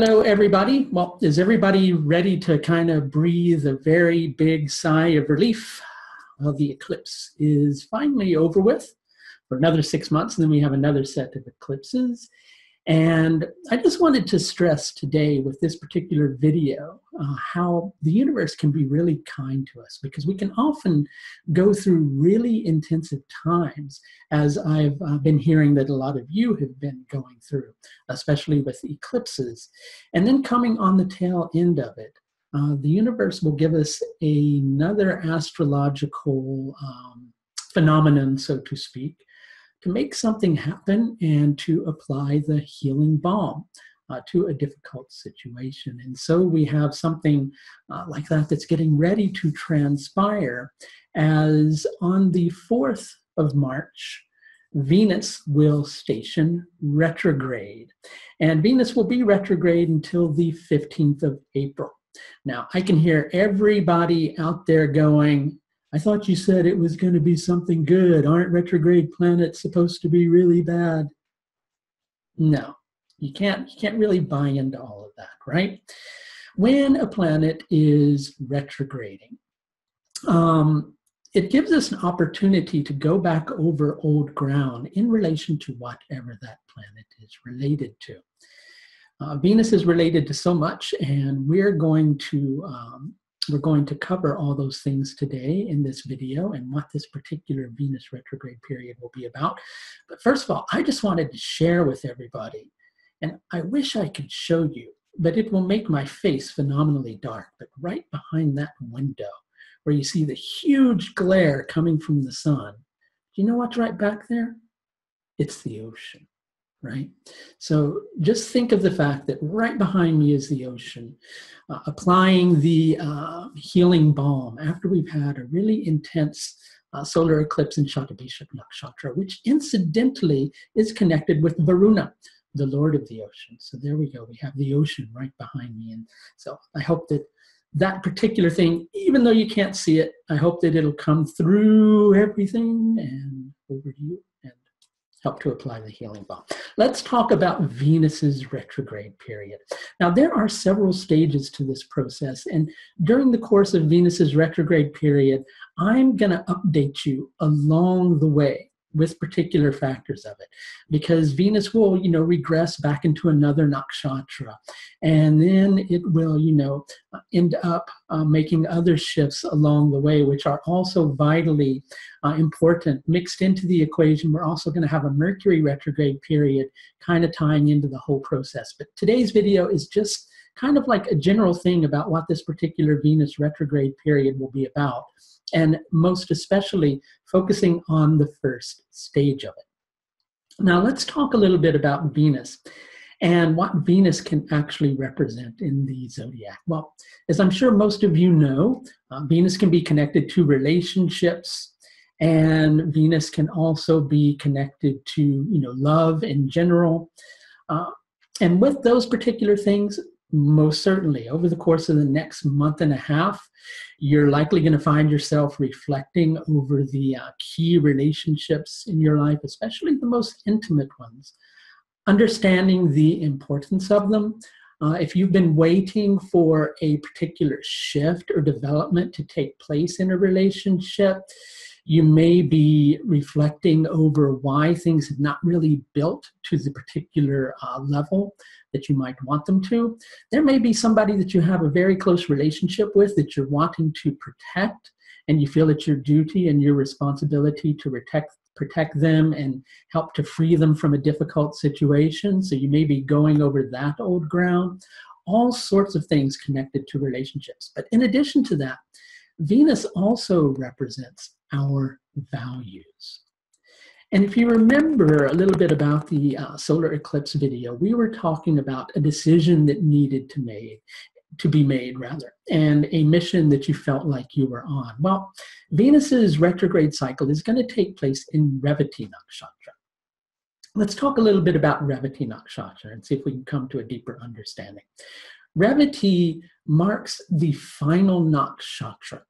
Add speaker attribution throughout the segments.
Speaker 1: Hello, everybody. Well, is everybody ready to kind of breathe a very big sigh of relief? Well, the eclipse is finally over with for another 6 months, and then we have another set of eclipses. And I just wanted to stress today with this particular video how the universe can be really kind to us, because we can often go through really intensive times, as I've been hearing that a lot of you have been going through, especially with eclipses. And then coming on the tail end of it, the universe will give us another astrological phenomenon, so to speak, to make something happen and to apply the healing balm to a difficult situation. And so we have something like that that's getting ready to transpire, as on the 4th of March, Venus will station retrograde. And Venus will be retrograde until the 15th of April. Now, I can hear everybody out there going, I thought you said it was going to be something good. Aren't retrograde planets supposed to be really bad? No, you can't really buy into all of that, right? When a planet is retrograding, it gives us an opportunity to go back over old ground in relation to whatever that planet is related to. Venus is related to so much, and we're going to cover all those things today in this video and what this particular Venus retrograde period will be about. But first of all, I just wanted to share with everybody, and I wish I could show you, but it will make my face phenomenally dark. But right behind that window, where you see the huge glare coming from the sun, do you know what's right back there? It's the ocean. Right? So just think of the fact that right behind me is the ocean, applying the healing balm after we've had a really intense solar eclipse in Shatabhisha Nakshatra, which incidentally is connected with Varuna, the Lord of the ocean. So there we go. We have the ocean right behind me. And so I hope that that particular thing, even though you can't see it, I hope that it'll come through everything and over to you and help to apply the healing balm. Let's talk about Venus's retrograde period. Now, there are several stages to this process, and during the course of Venus's retrograde period, I'm going to update you along the way with particular factors of it, because Venus will, regress back into another nakshatra, and then it will, end up making other shifts along the way, which are also vitally important. Mixed into the equation, we're also going to have a Mercury retrograde period kind of tying into the whole process. But today's video is just kind of like a general thing about what this particular Venus retrograde period will be about, and most especially focusing on the first stage of it. Now, let's talk a little bit about Venus and what Venus can actually represent in the zodiac. Well, as I'm sure most of you know, Venus can be connected to relationships, and Venus can also be connected to, love in general. And with those particular things, most certainly, over the course of the next month and a half, you're likely going to find yourself reflecting over the key relationships in your life, especially the most intimate ones, understanding the importance of them. If you've been waiting for a particular shift or development to take place in a relationship, you may be reflecting over why things have not really built to the particular level that you might want them to. There may be somebody that you have a very close relationship with that you're wanting to protect, and you feel it's your duty and your responsibility to protect them and help to free them from a difficult situation. So you may be going over that old ground. All sorts of things connected to relationships. But in addition to that, Venus also represents our values. And if you remember a little bit about the solar eclipse video, we were talking about a decision that needed to be made, and a mission that you felt like you were on. Well, Venus's retrograde cycle is going to take place in Revati Nakshatra. Let's talk a little bit about Revati Nakshatra and see if we can come to a deeper understanding. Revati marks the final nakshatra.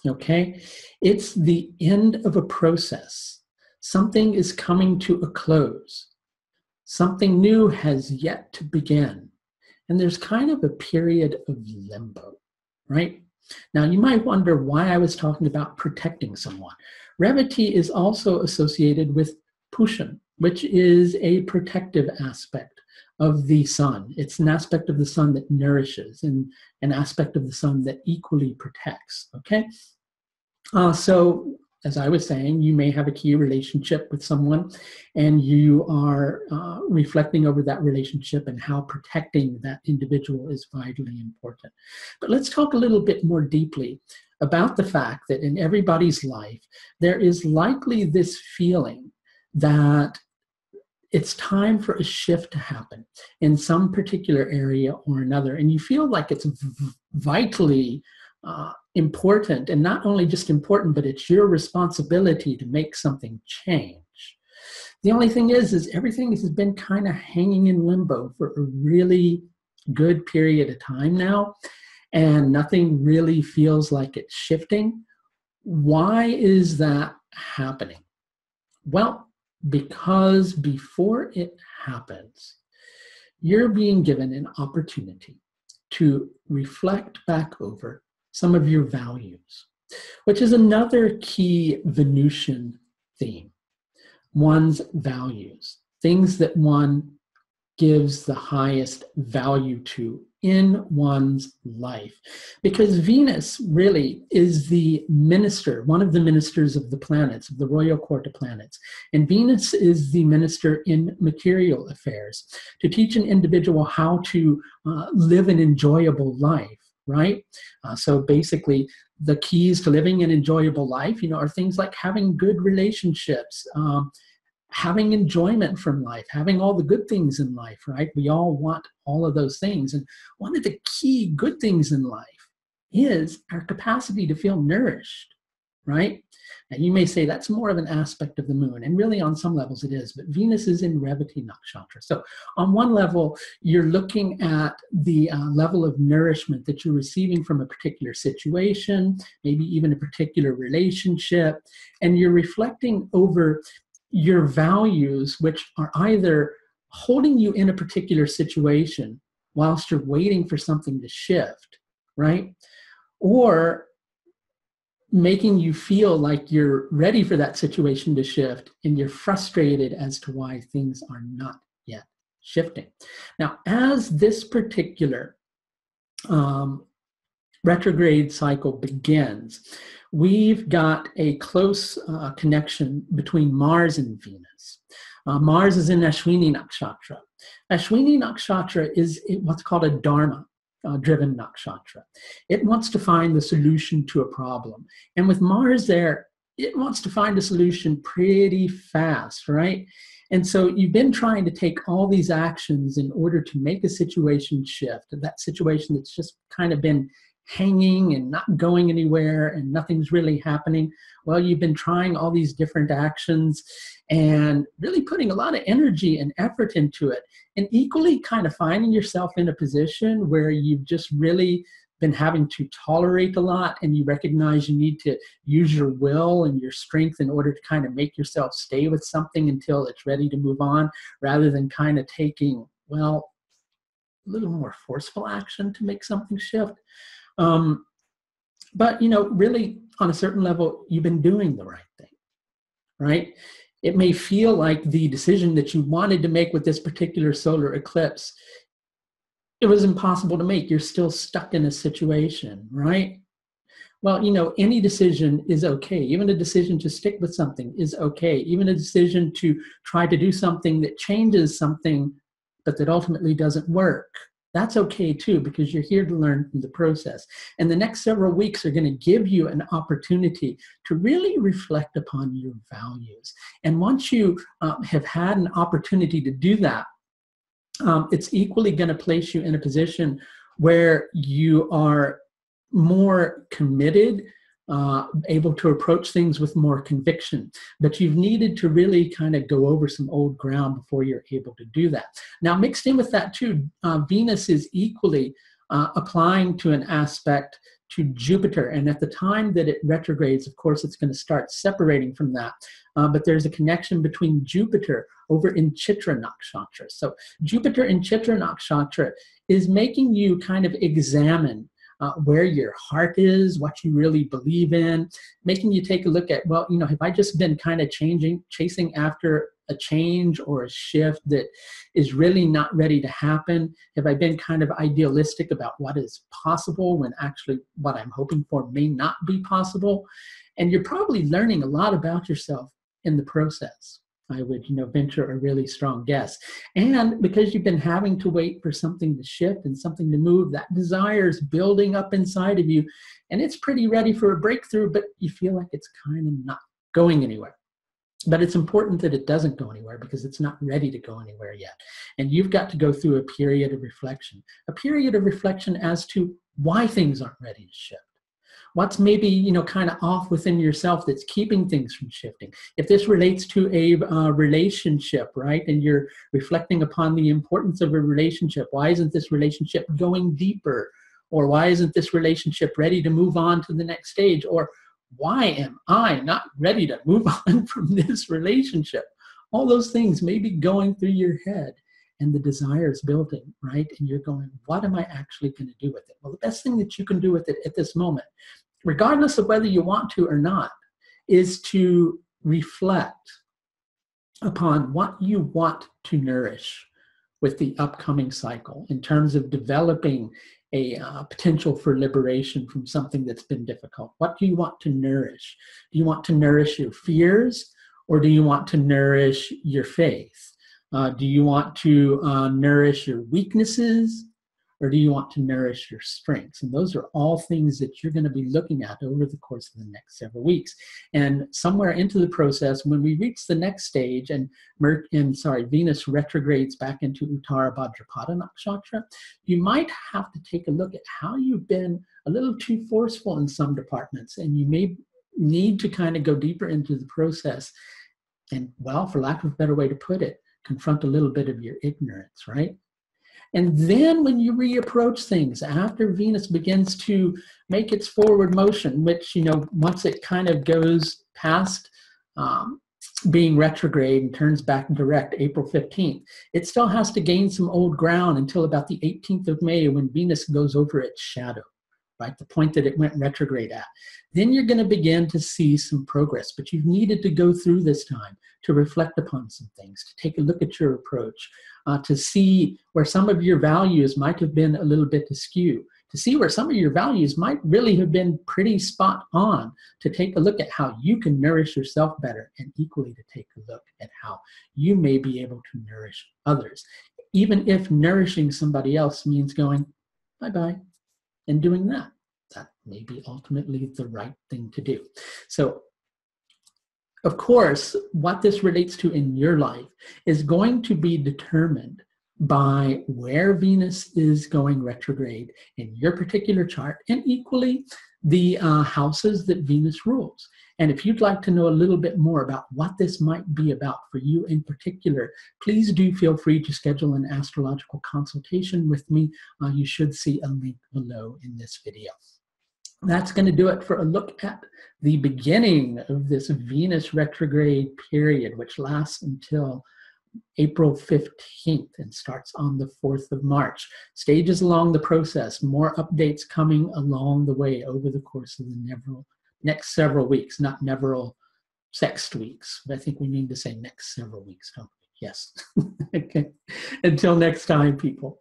Speaker 1: Okay? It's the end of a process. Something is coming to a close. Something new has yet to begin. and there's kind of a period of limbo, right? Now, you might wonder why I was talking about protecting someone. Revati is also associated with Pushan, which is a protective aspect of the sun. It's an aspect of the sun that nourishes and an aspect of the sun that equally protects, okay? So, as I was saying, you may have a key relationship with someone and you are reflecting over that relationship and how protecting that individual is vitally important. But let's talk a little bit more deeply about the fact that in everybody's life, there is likely this feeling that it's time for a shift to happen in some particular area or another. And you feel like it's vitally important, and not only just important, but it's your responsibility to make something change. The only thing is everything has been kind of hanging in limbo for a really good period of time now, and nothing really feels like it's shifting. Why is that happening? Well, because before it happens, you're being given an opportunity to reflect back over some of your values, which is another key Venusian theme. One's values, things that one gives the highest value to in one's life. Because Venus really is the minister, one of the ministers of the planets, of the royal court of planets. And Venus is the minister in material affairs, to teach an individual how to live an enjoyable life, right? So basically, the keys to living an enjoyable life, are things like having good relationships, having enjoyment from life, having all the good things in life, right? We all want all of those things. And one of the key good things in life is our capacity to feel nourished, right? And you may say that's more of an aspect of the moon, and really on some levels it is, but Venus is in Revati Nakshatra. So on one level, you're looking at the level of nourishment that you're receiving from a particular situation, maybe even a particular relationship, and you're reflecting over your values, which are either holding you in a particular situation whilst you're waiting for something to shift, right? Or making you feel like you're ready for that situation to shift and you're frustrated as to why things are not yet shifting. Now, as this particular retrograde cycle begins, we've got a close connection between Mars and Venus. Mars is in Ashwini Nakshatra. Ashwini Nakshatra is what's called a Dharma-driven nakshatra. It wants to find the solution to a problem. And with Mars there, it wants to find a solution pretty fast, right? And so you've been trying to take all these actions in order to make a situation shift, that situation that's just kind of been hanging and not going anywhere and nothing's really happening. Well, you've been trying all these different actions and really putting a lot of energy and effort into it, and equally kind of finding yourself in a position where you've just really been having to tolerate a lot, and you recognize you need to use your will and your strength in order to kind of make yourself stay with something until it's ready to move on, rather than kind of taking, well, a little more forceful action to make something shift. But, really on a certain level, you've been doing the right thing, right? It may feel like the decision that you wanted to make with this particular solar eclipse, it was impossible to make. You're still stuck in a situation, right? Well, any decision is okay. Even a decision to stick with something is okay. Even a decision to try to do something that changes something, but that ultimately doesn't work, that's okay too, because you're here to learn from the process. And the next several weeks are going to give you an opportunity to really reflect upon your values. And once you have had an opportunity to do that, it's equally going to place you in a position where you are more committed, able to approach things with more conviction. But you've needed to really kind of go over some old ground before you're able to do that. Now, mixed in with that too, Venus is equally applying to an aspect to Jupiter. And at the time that it retrogrades, of course, it's going to start separating from that. But there's a connection between Jupiter over in Chitra Nakshatra. So Jupiter in Chitra Nakshatra is making you kind of examine where your heart is, what you really believe in, making you take a look at, well, you know, have I just been kind of chasing after a change or a shift that is really not ready to happen? Have I been kind of idealistic about what is possible when actually what I'm hoping for may not be possible? And you're probably learning a lot about yourself in the process. I would, you know, venture a really strong guess. And because you've been having to wait for something to shift and something to move, that desire is building up inside of you, and it's pretty ready for a breakthrough, but you feel like it's kind of not going anywhere. But it's important that it doesn't go anywhere because it's not ready to go anywhere yet. And you've got to go through a period of reflection as to why things aren't ready to shift. What's maybe, you know, kind of off within yourself that's keeping things from shifting. If this relates to a relationship, right, and you're reflecting upon the importance of a relationship, why isn't this relationship going deeper? Or why isn't this relationship ready to move on to the next stage? Or why am I not ready to move on from this relationship? All those things may be going through your head, and the desire is building, right? And you're going, what am I actually going to do with it? Well, the best thing that you can do with it at this moment, regardless of whether you want to or not, is to reflect upon what you want to nourish with the upcoming cycle in terms of developing a potential for liberation from something that's been difficult. What do you want to nourish? Do you want to nourish your fears, or do you want to nourish your faith? Do you want to nourish your weaknesses, or do you want to nourish your strengths? And those are all things that you're going to be looking at over the course of the next several weeks. And somewhere into the process, when we reach the next stage and Venus retrogrades back into Uttara Bhadrapada Nakshatra, you might have to take a look at how you've been a little too forceful in some departments, and you may need to kind of go deeper into the process and, well, for lack of a better way to put it, confront a little bit of your ignorance, right? And then when you reapproach things after Venus begins to make its forward motion, which, you know, once it kind of goes past being retrograde and turns back direct April 15th, it still has to gain some old ground until about the 18th of May when Venus goes over its shadow, right? The point that it went retrograde at. Then you're going to begin to see some progress, but you've needed to go through this time to reflect upon some things, to take a look at your approach, to see where some of your values might have been a little bit askew, to see where some of your values might really have been pretty spot on, to take a look at how you can nourish yourself better, and equally to take a look at how you may be able to nourish others, even if nourishing somebody else means going bye-bye and doing that. That may be ultimately the right thing to do. So, of course, what this relates to in your life is going to be determined by where Venus is going retrograde in your particular chart, and equally the houses that Venus rules. And if you'd like to know a little bit more about what this might be about for you in particular, please do feel free to schedule an astrological consultation with me. You should see a link below in this video. That's going to do it for a look at the beginning of this Venus retrograde period, which lasts until April 15th and starts on the 4th of March. Stages along the process, more updates coming along the way over the course of the next several weeks, not several sext weeks. I think we need to say next several weeks, don't we? Yes. Okay. Until next time, people.